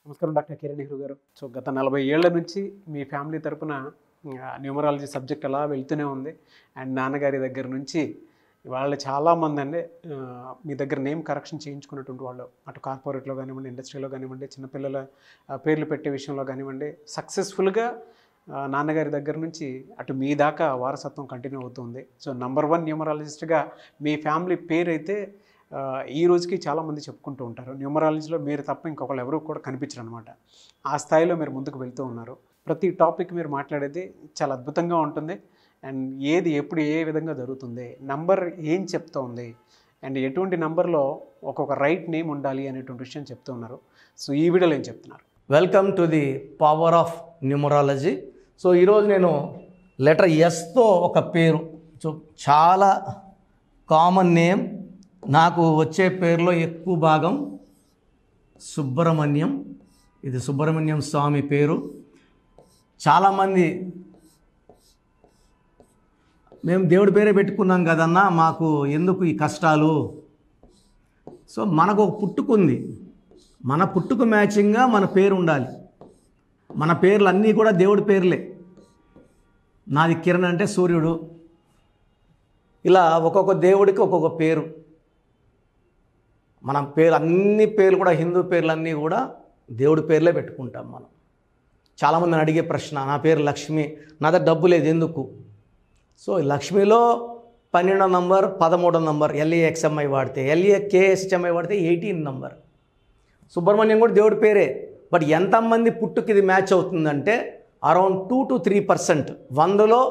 నమస్కారం డాక్టర్ కిరణ్ నెహ్రూ గారు. సో గత 40 ఏళ్ల నుంచి మీ ఫ్యామిలీ తరపున న్యూమరాలజీ సబ్జెక్ట్ అలా వెళ్తూనే ఉంది. అండ్ నాన్నగారి దగ్గర నుంచి వాళ్ళు చాలామంది అండి మీ దగ్గర నేమ్ కరెక్షన్ చేయించుకున్నటువంటి వాళ్ళు, అటు కార్పొరేట్లో కానివ్వండి, ఇండస్ట్రీలో కానివ్వండి, చిన్నపిల్లల పేర్లు పెట్టే విషయంలో కానివ్వండి, సక్సెస్ఫుల్గా నాన్నగారి దగ్గర నుంచి అటు మీ దాకా వారసత్వం కంటిన్యూ అవుతుంది. సో నంబర్ 1 న్యూమరాలజిస్ట్గా మీ ఫ్యామిలీ పేరు అయితే ఈ రోజుకి చాలామంది చెప్పుకుంటూ ఉంటారు. న్యూమరాలజీలో మీరు తప్ప ఇంకొకళ్ళు ఎవరు కూడా కనిపించరు అనమాట. ఆ స్థాయిలో మీరు ముందుకు వెళ్తూ ఉన్నారు. ప్రతి టాపిక్ మీరు మాట్లాడేది చాలా అద్భుతంగా ఉంటుంది. అండ్ ఏది ఎప్పుడు ఏ విధంగా జరుగుతుంది, నంబర్ ఏం చెప్తూ ఉంది, అండ్ ఎటువంటి నంబర్లో ఒక్కొక్క రైట్ నేమ్ ఉండాలి అనేటువంటి విషయం చెప్తూ ఉన్నారు. సో ఈ వీడియోలో ఏం చెప్తున్నారు? Welcome to the power of numerology. So ఈరోజు నేను లెటర్ ఎస్తో ఒక పేరు, సో చాలా కామన్ నేమ్, నాకు వచ్చే పేరులో ఎక్కువ భాగం సుబ్రహ్మణ్యం. ఇది సుబ్రహ్మణ్యం స్వామి పేరు. చాలామంది మేము దేవుడి పేరే పెట్టుకున్నాం కదన్నా, మాకు ఎందుకు ఈ కష్టాలు? సో మనకు ఒక పుట్టుకుంది, మన పుట్టుకు మ్యాచింగ్గా మన పేరు ఉండాలి. మన పేర్లు అన్నీ కూడా దేవుడి పేర్లే. నాది కిరణ్ అంటే సూర్యుడు. ఇలా ఒక్కొక్క దేవుడికి ఒక్కొక్క పేరు. మన పేరు అన్ని పేర్లు కూడా హిందూ పేర్లన్నీ కూడా దేవుడి పేర్లే పెట్టుకుంటాం మనం. చాలామందిని అడిగే ప్రశ్న, నా పేరు లక్ష్మి, నా దగ్గర డబ్బు లేదు ఎందుకు? సో లక్ష్మిలో 12వ నంబర్ 13వ నంబర్ LAXMI వాడితే, LAKSHMI వాడితే 18 నంబర్. సుబ్రహ్మణ్యం కూడా దేవుడి పేరే. బట్ ఎంతమంది పుట్టుకి ఇది మ్యాచ్ అవుతుందంటే అరౌండ్ 2 to 3%. 100లో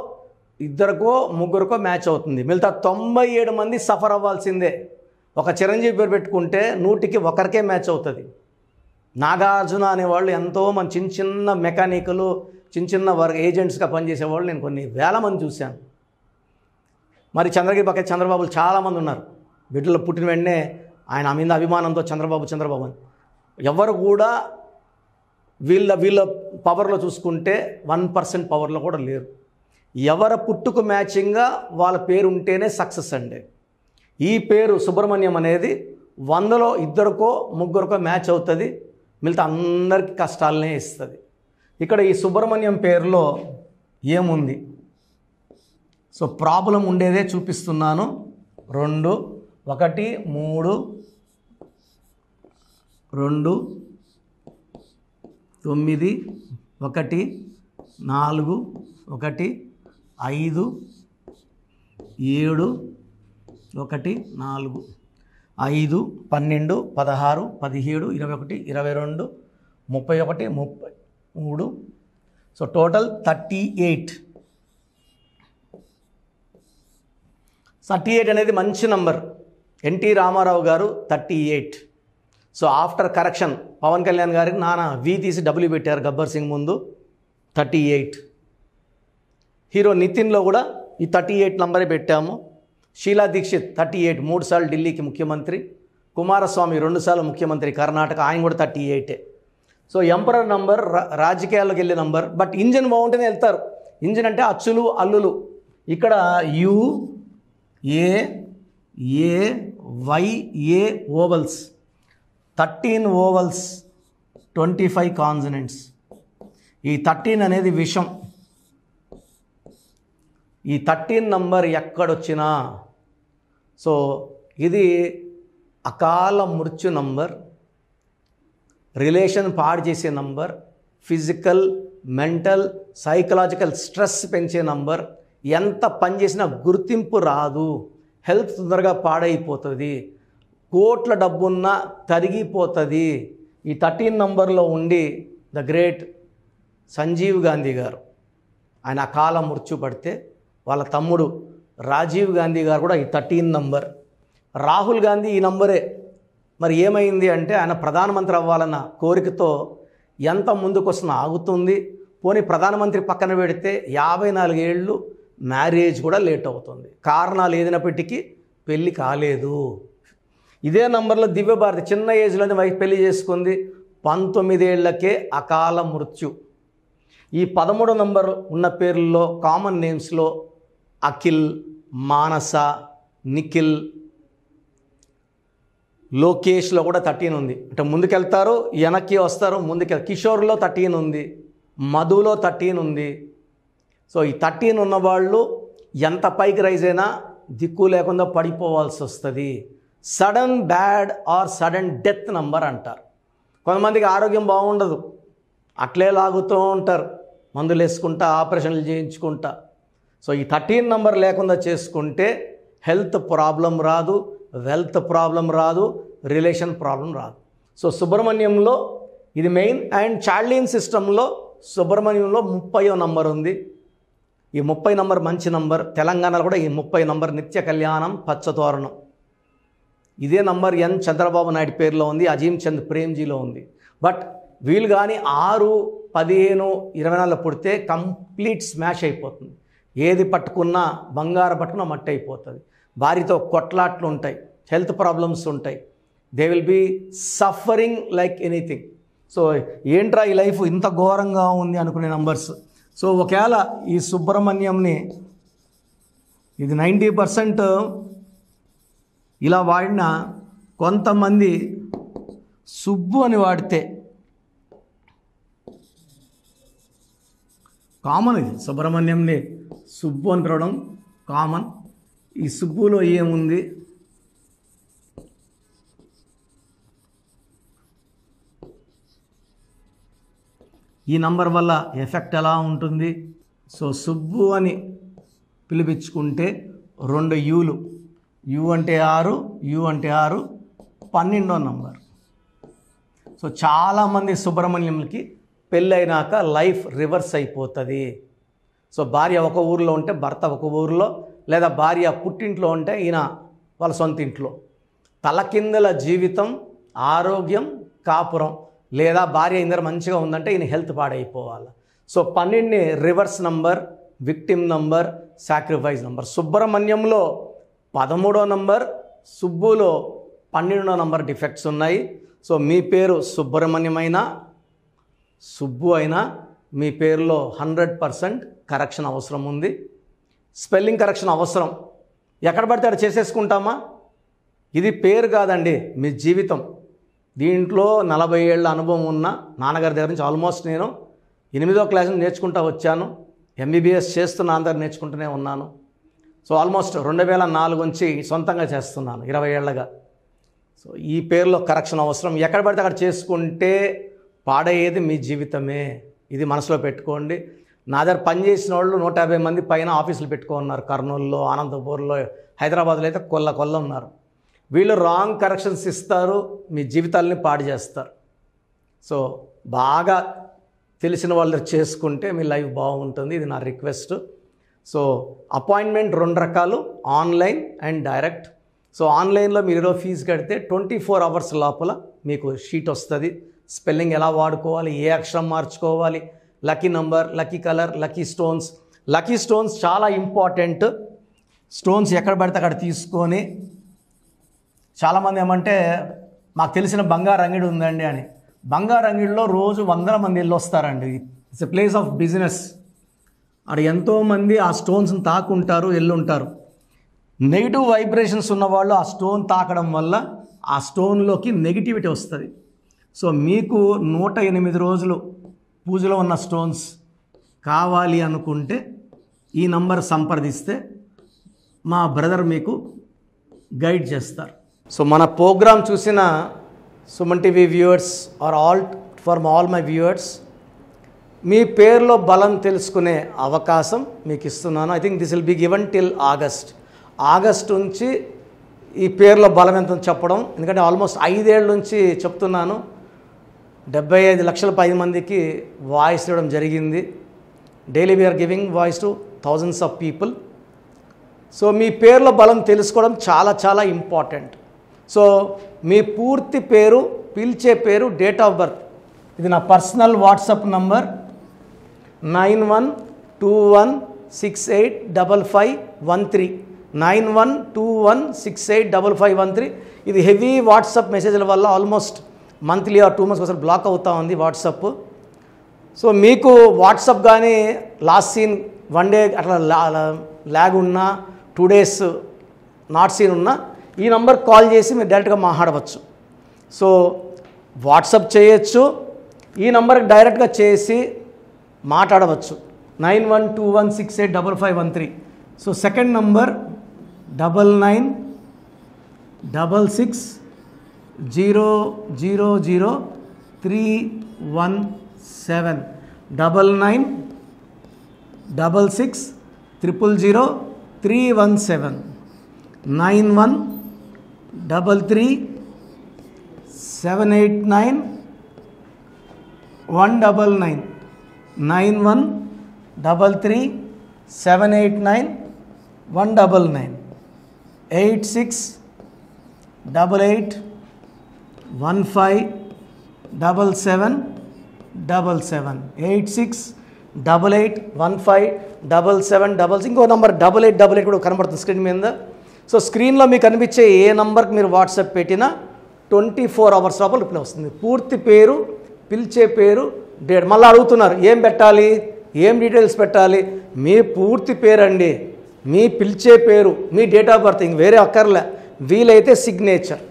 2కో 3కో మ్యాచ్ అవుతుంది. మిగతా 97 మంది సఫర్ అవ్వాల్సిందే. ఒక చిరంజీవి పేరు పెట్టుకుంటే 100కి 1కే మ్యాచ్ అవుతుంది. నాగార్జున అనేవాళ్ళు ఎంతోమంది చిన్న చిన్న మెకానికలు, చిన్న వర్క్ ఏజెంట్స్గా పనిచేసేవాళ్ళు నేను కొన్ని వేల మంది చూశాను. మరి చంద్రగిరి పక్కన చంద్రబాబులు చాలామంది ఉన్నారు. బిడ్డలు పుట్టిన వెంటనే ఆయన మీద అభిమానంతో చంద్రబాబు అని. ఎవరు కూడా వీళ్ళ పవర్లో చూసుకుంటే 1% పవర్లో కూడా లేరు. ఎవరి పుట్టుకు మ్యాచింగ్గా వాళ్ళ పేరు ఉంటేనే సక్సెస్ అండి. ఈ పేరు సుబ్రహ్మణ్యం అనేది 100లో 2కో 3కో మ్యాచ్ అవుతుంది. మిగతా అందరికీ కష్టాలనే ఇస్తుంది. ఇక్కడ ఈ సుబ్రహ్మణ్యం పేరులో ఏముంది? సో ప్రాబ్లం ఉండేదే చూపిస్తున్నాను. 2 1 3 2 9 1 4 1 5 7 1 4 5 12 16 17 21 22 31 33. So total 38. 38 అనేది మంచి నంబర్. ఎన్టీ రామారావు గారు 38. So after correction Pawan Kalyan గారికి నాన్న వి తీసి డబ్ల్యూ పెట్టారు గబ్బర్ సింగ్ ముందు. 38. హీరో నితిన్లో కూడా ఈ 38 నంబరే పెట్టాము. షీలా దీక్షిత్ 38, 3 సార్లు ఢిల్లీకి ముఖ్యమంత్రి. కుమారస్వామి 2 సార్లు ముఖ్యమంత్రి కర్ణాటక, ఆయన కూడా 38. సో ఎంపరర్ నంబర్ రాజకీయాల్లోకి వెళ్ళే నంబర్. బట్ ఇంజన్ బాగుంటేనే వెళ్తారు. ఇంజన్ అంటే అచ్చులు అల్లులు. ఇక్కడ UAAYA ఓవల్స్, 13 ఓవల్స్, 25 కాన్సనెంట్స్. ఈ 13 అనేది విషం. ఈ 13 నంబర్ ఎక్కడొచ్చినా సో ఇది అకాల మృత్యు నంబర్, రిలేషన్ పాడు చేసే number, physical, mental, psychological stress పెంచే నంబర్. ఎంత పని చేసినా గుర్తింపు రాదు, హెల్త్ తొందరగా పాడైపోతుంది, కోట్ల డబ్బున్నా తరిగిపోతుంది. ఈ 13 నంబర్లో ఉండి ద గ్రేట్ సంజీవ్ గాంధీ గారు ఆయన అకాల మృత్యు పడితే వాళ్ళ తమ్ముడు రాజీవ్ గాంధీ గారు కూడా ఈ 13 నంబర్. రాహుల్ గాంధీ ఈ నంబరే. మరి ఏమైంది అంటే ఆయన ప్రధానమంత్రి అవ్వాలన్న కోరికతో ఎంత ముందుకు వస్తున్నా ఆగుతుంది. పోనీ ప్రధానమంత్రి పక్కన పెడితే 54 ఏళ్ళు మ్యారేజ్ కూడా లేట్ అవుతుంది. కారణాలు ఏదైనప్పటికీ పెళ్ళి కాలేదు. ఇదే నంబర్లో దివ్యభారతి చిన్న ఏజ్లోనే పెళ్లి చేసుకుంది. 19 ఏళ్లకే అకాల మృత్యు. ఈ 13 నంబర్ ఉన్న పేర్లలో కామన్ నేమ్స్లో అఖిల్, మానస, నిఖిల్, లోకేష్లో కూడా 13 ఉంది. అంటే ముందుకెళ్తారు, వెనక్కి వస్తారు, కిషోర్లో 13 ఉంది, మధులో 13 ఉంది. సో ఈ 13 ఉన్నవాళ్ళు ఎంత పైకి రైజ్ అయినా దిక్కు లేకుండా పడిపోవాల్సి వస్తుంది. Sudden bad or sudden death number అంటారు. కొంతమందికి ఆరోగ్యం బాగుండదు, అట్లే లాగుతూ ఉంటారు, మందులు వేసుకుంటా, ఆపరేషన్లు చేయించుకుంటా. సో ఈ 13 నంబర్ లేకుండా చేసుకుంటే హెల్త్ ప్రాబ్లం రాదు, వెల్త్ ప్రాబ్లం రాదు, రిలేషన్ ప్రాబ్లం రాదు. సో సుబ్రహ్మణ్యంలో ఇది మెయిన్. అండ్ చార్లిన్ సిస్టంలో సుబ్రహ్మణ్యంలో 30వ నంబర్ ఉంది. ఈ 30 నంబర్ మంచి నంబర్. తెలంగాణలో కూడా ఈ 30 నంబర్ నిత్య కళ్యాణం పచ్చతోరణం. ఇదే నంబర్ ఎన్ చంద్రబాబు నాయుడు పేరులో ఉంది, అజీం చంద్ ప్రేమ్జీలో ఉంది. బట్ వీళ్ళు కానీ 6, 15, 24 పుడితే కంప్లీట్ స్మాష్ అయిపోతుంది. ఏది పట్టుకున్నా, బంగారం పట్టుకున్నా మట్టి అయిపోతుంది. భార్యతో కొట్లాట్లు ఉంటాయి, హెల్త్ ప్రాబ్లమ్స్ ఉంటాయి. They will be suffering like anything. So ఏంట్రా ఈ లైఫ్ ఇంత ఘోరంగా ఉంది అనుకునే నంబర్స్. సో ఒకవేళ ఈ సుబ్రహ్మణ్యంని ఇది 90% ఇలా వాడిన, కొంతమంది సుబ్బు అని వాడితే కామన్. ఇది సుబ్రహ్మణ్యంని సుబ్బు అని పిలవడం కామన్. ఈ సుబ్బులో ఏముంది? ఈ నంబర్ వల్ల ఎఫెక్ట్ ఎలా ఉంటుంది? సో సుబ్బు అని పిలిపించుకుంటే 2 యూలు, యు అంటే 6, యు అంటే 6, 12వ నంబర్. సో చాలామంది సుబ్రహ్మణ్యంకి పెళ్ళైనాక లైఫ్ రివర్స్ అయిపోతుంది. సో భార్య ఒక ఊరిలో ఉంటే భర్త ఒక ఊరిలో, లేదా భార్య పుట్టింట్లో ఉంటే ఈయన వాళ్ళ సొంత ఇంట్లో. తలకిందుల జీవితం, ఆరోగ్యం, కాపురం, లేదా భార్య ఇందరు మంచిగా ఉందంటే ఈయన హెల్త్ పాడైపోవాలి. సో 12ని reverse number, victim number, sacrifice number. సుబ్రహ్మణ్యంలో 13వ నంబర్, సుబ్బులో 12వ నంబర్ డిఫెక్ట్స్ ఉన్నాయి. సో మీ పేరు సుబ్రహ్మణ్యమైనా సుబ్బు అయినా మీ పేరులో 100% కరెక్షన్ అవసరం ఉంది. స్పెల్లింగ్ కరెక్షన్ అవసరం. ఎక్కడ పడితే అక్కడ చేసేసుకుంటామా? ఇది పేరు కాదండి, మీ జీవితం. దీంట్లో 40 ఏళ్ళ అనుభవం ఉన్న నాన్నగారి దగ్గర నుంచి ఆల్మోస్ట్ నేను 8వ క్లాస్ నేర్చుకుంటూ వచ్చాను. MBBS చేస్తున్న అందరు నేర్చుకుంటూనే ఉన్నాను. సో ఆల్మోస్ట్ 2004 నుంచి సొంతంగా చేస్తున్నాను 20 ఏళ్ళగా. సో ఈ పేరులో కరెక్షన్ అవసరం. ఎక్కడ పడితే అక్కడ చేసుకుంటే పాడయ్యేది మీ జీవితమే. ఇది మనసులో పెట్టుకోండి. నా దగ్గర పనిచేసిన వాళ్ళు 150 మంది పైన ఆఫీసులు పెట్టుకున్నారు. కర్నూలులో, అనంతపూర్లో, హైదరాబాద్లో అయితే కొల్ల ఉన్నారు. వీళ్ళు రాంగ్ కరెక్షన్స్ ఇస్తారు, మీ జీవితాలని పాడు చేస్తారు. సో బాగా తెలిసిన వాళ్ళు చేసుకుంటే మీ లైఫ్ బాగుంటుంది. ఇది నా రిక్వెస్ట్. సో అపాయింట్మెంట్ 2 రకాలు, ఆన్లైన్ అండ్ డైరెక్ట్. సో ఆన్లైన్లో మీరు ఏదో ఫీజు కడితే 24 అవర్స్ లోపల మీకు షీట్ వస్తుంది. స్పెల్లింగ్ ఎలా వాడుకోవాలి, ఏ అక్షరం మార్చుకోవాలి, lucky number, lucky colour, lucky stones. Lucky stones చాలా ఇంపార్టెంట్. స్టోన్స్ ఎక్కడ పడితే అక్కడ తీసుకొని, చాలామంది ఏమంటే మాకు తెలిసిన బంగారు అంగిడి ఉందండి అని. బంగారు అంగిడిలో రోజు 100 మంది వెళ్ళి వస్తారండి. It's a place of business. అక్కడ ఎంతోమంది ఆ స్టోన్స్ని తాకుంటారు, ఎల్లుంటారు. నెగిటివ్ వైబ్రేషన్స్ ఉన్నవాళ్ళు ఆ స్టోన్ తాకడం వల్ల ఆ స్టోన్లోకి నెగిటివిటీ వస్తుంది. సో మీకు 108 రోజులు పూజలో ఉన్న స్టోన్స్ కావాలి అనుకుంటే ఈ నంబర్ సంప్రదిస్తే మా బ్రదర్ మీకు గైడ్ చేస్తారు. సో మన ప్రోగ్రామ్ చూసిన Suman TV viewers are all my viewers, మీ పేరులో బలం తెలుసుకునే అవకాశం మీకు ఇస్తున్నాను. I think this will be given till August నుంచి ఈ పేరులో బలం ఎంత చెప్పడం. ఎందుకంటే ఆల్మోస్ట్ 5 ఏళ్ళ నుంచి చెప్తున్నాను. 75 లక్షల పై మందికి వాయిస్ ఇవ్వడం జరిగింది. Daily we are giving voice to thousands of people. So మీ పేరులో బలం తెలుసుకోవడం చాలా చాలా ఇంపార్టెంట్. సో మీ పూర్తి పేరు, పిలిచే పేరు, డేట్ ఆఫ్ బర్త్. ఇది నా పర్సనల్ వాట్సాప్ నంబర్ 9121685513 9121685513. ఇది హెవీ వాట్సాప్ మెసేజ్ల వల్ల ఆల్మోస్ట్ మంత్లీ ఆర్ 2 months ఒకసారి బ్లాక్ అవుతూ ఉంది వాట్సాప్. సో మీకు వాట్సాప్ కానీ లాస్ట్ సీన్ 1 day అట్లా ల్యాగ్ ఉన్నా, 2 days నాట్ సీన్ ఉన్నా ఈ నంబర్కి కాల్ చేసి మీరు డైరెక్ట్గా మాట్లాడవచ్చు. సో వాట్సాప్ చేయొచ్చు, ఈ నంబర్కి డైరెక్ట్గా చేసి మాట్లాడవచ్చు. 9121685513. So second number 9966000317 9966000317 9133789199 9133789199 8688157777 8688157777. ఇంకో నంబర్ 8888 కూడా కనబడుతుంది స్క్రీన్ మీద. సో స్క్రీన్లో మీకు కనిపించే ఏ నంబర్కి మీరు వాట్సాప్ పెట్టినా 24 అవర్స్ లోపల రిప్లై వస్తుంది. పూర్తి పేరు, పిలిచే పేరు, డేట్. మళ్ళీ అడుగుతున్నారు ఏం పెట్టాలి, ఏం డీటెయిల్స్ పెట్టాలి. మీ పూర్తి పేరు అండి, మీ పిలిచే పేరు, మీ డేట్ ఆఫ్ బర్త్, ఇంక వేరే అక్కర్లే. వీలైతే సిగ్నేచర్,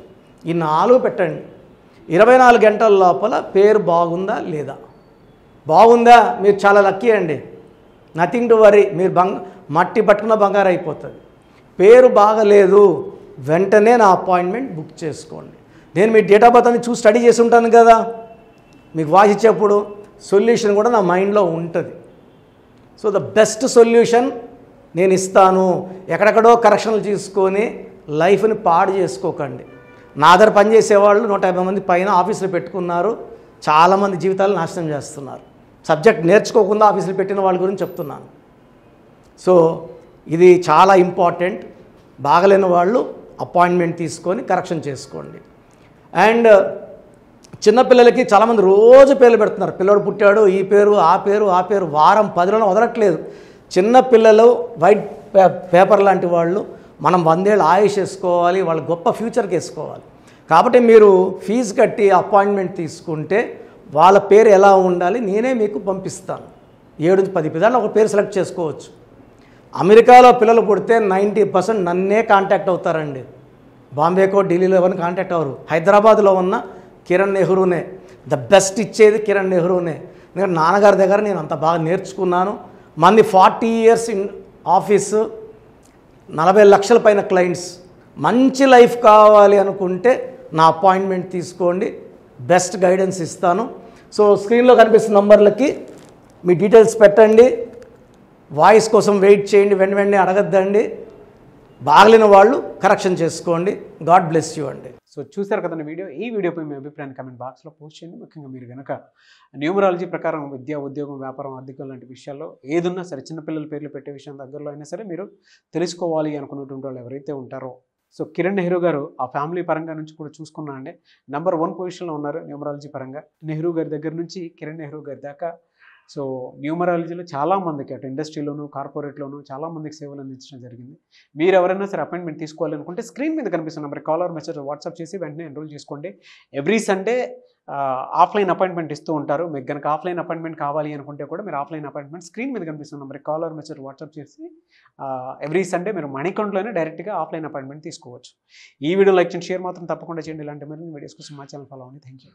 ఈ 4 పెట్టండి. 24 గంటల లోపల పేరు బాగుందా లేదా, బాగుందా మీరు చాలా లక్కీ అండి, నథింగ్ టు వరీ. మీరు మట్టి పట్టుకున్న బంగారు అయిపోతుంది. పేరు బాగలేదు, వెంటనే నా అపాయింట్మెంట్ బుక్ చేసుకోండి. నేను మీ డేట్ ఆఫ్ బర్త్ అని చూసి స్టడీ చేసి ఉంటాను కదా, మీకు వాయిస్ ఇచ్చేప్పుడు సొల్యూషన్ కూడా నా మైండ్లో ఉంటుంది. సో ద బెస్ట్ సొల్యూషన్ నేను ఇస్తాను. ఎక్కడెక్కడో కరెక్షన్లు తీసుకొని లైఫ్ని పాడు చేసుకోకండి. నా దగ్గర పనిచేసేవాళ్ళు 150 మంది పైన ఆఫీసులు పెట్టుకున్నారు. చాలామంది జీవితాలు నాశనం చేస్తున్నారు. సబ్జెక్ట్ నేర్చుకోకుండా ఆఫీసులు పెట్టిన వాళ్ళ గురించి చెప్తున్నాను. సో ఇది చాలా ఇంపార్టెంట్. బాగలేని వాళ్ళు అపాయింట్మెంట్ తీసుకొని కరెక్షన్ చేసుకోండి. అండ్ చిన్నపిల్లలకి చాలామంది రోజు పేర్లు పెడుతున్నారు. పిల్లడు పుట్టాడు, ఈ పేరు ఆ పేరు ఆ పేరు, వారం 10 రోజులు వదలట్లేదు. చిన్నపిల్లలు వైట్ పేపర్ లాంటి వాళ్ళు. మనం 100 ఏళ్ళు ఆయుష్ వేసుకోవాలి, వాళ్ళ గొప్ప ఫ్యూచర్కి వేసుకోవాలి. కాబట్టి మీరు ఫీజు కట్టి అపాయింట్మెంట్ తీసుకుంటే వాళ్ళ పేరు ఎలా ఉండాలి నేనే మీకు పంపిస్తాను. 7 నుంచి 10 పిల్లలు ఒక పేరు సెలెక్ట్ చేసుకోవచ్చు. అమెరికాలో పిల్లలు పుడితే 90% నన్నే కాంటాక్ట్ అవుతారండి. బాంబేకో ఢిల్లీలో ఎవరిని కాంటాక్ట్ అవ్వరు. హైదరాబాద్లో ఉన్న కిరణ్ నెహ్రూనే, ద బెస్ట్ ఇచ్చేది కిరణ్ నెహ్రూనే. ఎందుకంటే నాన్నగారి దగ్గర నేను అంత బాగా నేర్చుకున్నాను. మంది 40 ఇయర్స్ ఇన్ ఆఫీసు, 40 లక్షల పైన క్లయింట్స్. మంచి లైఫ్ కావాలి అనుకుంటే నా అపాయింట్మెంట్ తీసుకోండి, బెస్ట్ గైడెన్స్ ఇస్తాను. సో స్క్రీన్లో కనిపిస్తున్న నంబర్లకి మీ డీటెయిల్స్ పెట్టండి. వాయిస్ కోసం వెయిట్ చేయండి, వెంటనే అడగద్దండి. బాగలేని వాళ్ళు కరెక్షన్ చేసుకోండి. గాడ్ బ్లెస్ యూ అండి. సో చూశారు కదండి వీడియో. ఈ వీడియోపై మీ అభిప్రాయాన్ని కామెంట్ బాక్స్లో పోస్ట్ చేయండి. ముఖ్యంగా మీరు కనుక న్యూమరాలజీ ప్రకారం విద్య, ఉద్యోగం, వ్యాపారం, ఆర్థికం లాంటి విషయాల్లో ఏదున్నా సరే, చిన్నపిల్లల పేర్లు పెట్టే విషయం దగ్గరలో అయినా సరే మీరు తెలుసుకోవాలి అనుకున్నటువంటి వాళ్ళు ఎవరైతే ఉంటారో, సో కిరణ్ నెహ్రూ గారు ఆ ఫ్యామిలీ పరంగా నుంచి కూడా చూసుకున్నా అండి నెంబర్ 1 పొజిషన్లో ఉన్నారు న్యూమరాలజీ పరంగా. నెహ్రూ గారి దగ్గర నుంచి కిరణ్ నెహ్రూ గారి దాకా సో న్యూమరాలజీలో చాలామందికి అటు ఇండస్ట్రీలోను, కార్పొరేట్లోను చాలామందికి సేవలు అందించడం జరిగింది. మీరు ఎవరైనా సరే అపాయింట్మెంట్ తీసుకోవాలనుకుంటే స్క్రీన్ మీద కనిపిస్తున్న number call or message WhatsApp చేసి వెంటనే ఎన్రోల్ చేసుకోండి. ఎవ్రీ సండే ఆఫ్లైన్ అపాయింట్మెంట్ ఇస్తూ ఉంటారు. మీకు కనుక ఆఫ్లైన్ అపాయింట్మెంట్ కావాలి అనుకుంటే కూడా మీరు ఆఫ్లైన్ అపాయింట్మెంట్ స్క్రీన్ మీద కనిపిస్తున్న number call or message WhatsApp చేసి ఎవ్రీ సండే మీరు మణికంట్లోనే డైరెక్ట్గా ఆఫ్లైన్ అపాయింట్మెంట్ తీసుకోవచ్చు. ఈ వీడియో లైక్ చేయండి, షేర్ మాత్రం తప్పకుండా చేయండి. ఇలాంటి మరిన్ని వీడియోస్ కోసం మా ఛానల్ ఫాలో అవ్వండి. Thank you.